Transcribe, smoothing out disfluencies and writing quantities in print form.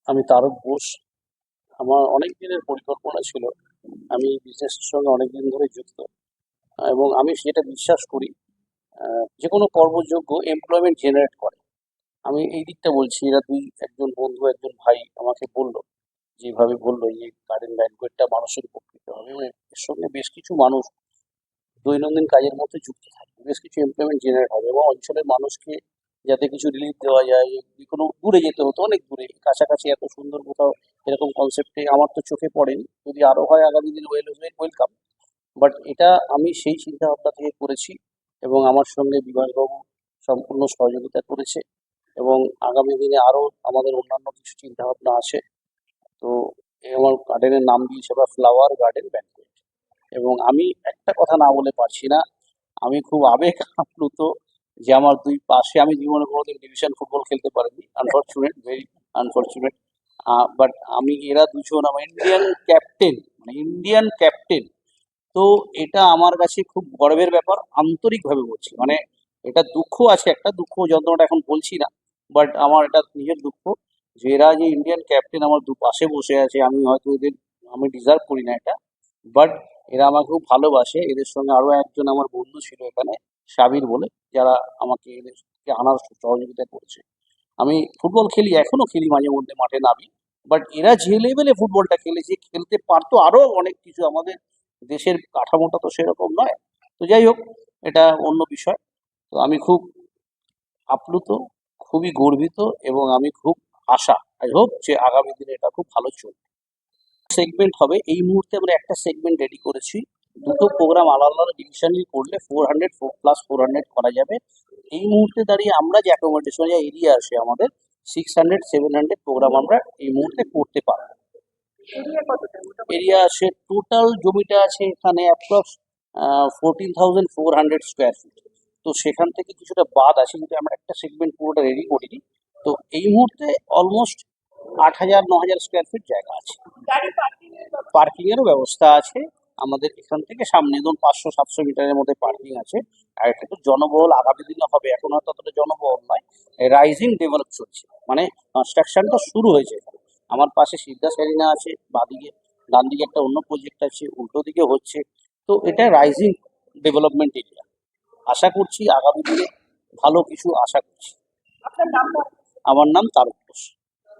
আমি তারক বোস। আমার অনেক দিনের পরিকল্পনা ছিল। আমি এই বিজনেসের সঙ্গে অনেকদিন ধরে যুক্ত, এবং আমি সেটা বিশ্বাস করি যে কোনো কর্মযোগ্য এমপ্লয়মেন্ট জেনারেট করে। আমি এই দিকটা বলছি, এরা একজন বন্ধু একজন ভাই আমাকে বললো, যেভাবে বললো এই গার্ডেন ব্যাংকোয়েটটা মানুষের উপকৃত হবে, এবং এর সঙ্গে বেশ কিছু মানুষ দৈনন্দিন কাজের মধ্যে যুক্ত থাকবে, বেশ কিছু এমপ্লয়মেন্ট জেনারেট হবে, এবং অঞ্চলের মানুষকে যাতে কিছু রিলিফ দেওয়া যায়। কোনো দূরে যেতে হতো, অনেক দূরে, কাছাকাছি এত সুন্দর কোথাও এরকম কনসেপ্টে আমার তো চোখে পড়েনি। যদি আরো হয় আগামী দিন ওয়েলকাম। বাট এটা আমি সেই চিন্তা ভাবনা থেকে করেছি, এবং আমার সঙ্গে বিভাসবাবু সম্পূর্ণ সহযোগিতা করেছে, এবং আগামী দিনে আরো আমাদের অন্যান্য কিছু চিন্তা ভাবনা আছে। তো আমার গার্ডেনের নাম দিয়েছে বা ফ্লাওয়ার গার্ডেন ব্যাংকোয়েট। এবং আমি একটা কথা না বলে পারছি না, আমি খুব আবেগ আপ্লুত যে আমার দুই পাশে, আমি জীবনে কোনোদিন ডিভিশন ফুটবল খেলতে পারিনি, আনফরচুনেট, ভেরি আনফরচুনেট। বাট আমি, এরা দুজন আমার ইন্ডিয়ান ক্যাপ্টেন, মানে ইন্ডিয়ান ক্যাপ্টেন। তো এটা আমার কাছে খুব গর্বের ব্যাপার, আন্তরিকভাবে বলছি। মানে এটা দুঃখ আছে, একটা দুঃখ যন্ত্রণাটা এখন বলছি না, বাট আমার এটা নিজের দুঃখ যে এরা যে ইন্ডিয়ান ক্যাপ্টেন আমার দু পাশে বসে আছে। আমি হয়তো এদের, আমি ডিজার্ভ করি না এটা, বাট এরা আমাকে খুব ভালোবাসে। এদের সঙ্গে আরো একজন আমার বন্ধু ছিল এখানে, সাবির বলে, যারা আমাকে এদেরকে আনার সহযোগিতা করেছে। আমি ফুটবল খেলি, এখনো খেলি, মাঝে মধ্যে মাঠে নামি। বাট এরা যে লেভেলে ফুটবলটা খেলেছে, খেলতে পারতো আরো অনেক কিছু। আমাদের দেশের কাঠামোটা তো সেরকম নয়। তো যাই হোক, এটা অন্য বিষয়। তো আমি খুব আপ্লুত, খুবই গর্বিত, এবং আমি খুব আশা, আই হোপ যে আগামী দিনে এটা খুব ভালো চলবে। সেগমেন্ট হবে, এই মুহূর্তে আমরা একটা সেগমেন্ট রেডি করেছি। দুটো প্রোগ্রাম আলাদা আলাদা ডিভিশনালি করলে 400 + 400 করা যাবে। এই মুহূর্তে দাঁড়িয়ে আমরা যে অ্যাকোমোডেশন যে এরিয়া আছে আমাদের, 600-700 প্রোগ্রাম আমরা এই মুহূর্তে করতে পারবো। এরিয়া আছে, টোটাল জমিটা আছে এখানে অ্যাপ্রক্স 14,400 স্কোয়ার ফিট। তো সেখান থেকে কিছুটা বাদ আছে, যদি আমরা একটা সেগমেন্ট পুরোটা রেডি করিনি। তো এই মুহূর্তে অলমোস্ট 8,000-9,000 স্কোয়ার ফিট জায়গা আছে। পার্কিং এরও ব্যবস্থা আছে আমাদের এখান থেকে সামনে, ধরুন 500-700 মিটারের মধ্যে পার্কিং আছে। আর এটা তো জনবহুল আগামী দিনে হবে, এখন হয়তো ততটা জনবহুল নয়। রাইজিং ডেভেলপ চলছে, মানে কনস্ট্রাকশনটা শুরু হয়েছে এখানে। আমার পাশে সিদ্ধাস অ্যারিনা আছে, বাদিকে, ডান দিকে একটা অন্য প্রজেক্ট আছে, উল্টো দিকে হচ্ছে। তো এটা রাইজিং ডেভেলপমেন্ট এরিয়া। আশা করছি আগামী দিনে ভালো কিছু আশা করছি। আমার নাম তারক ঘোষ।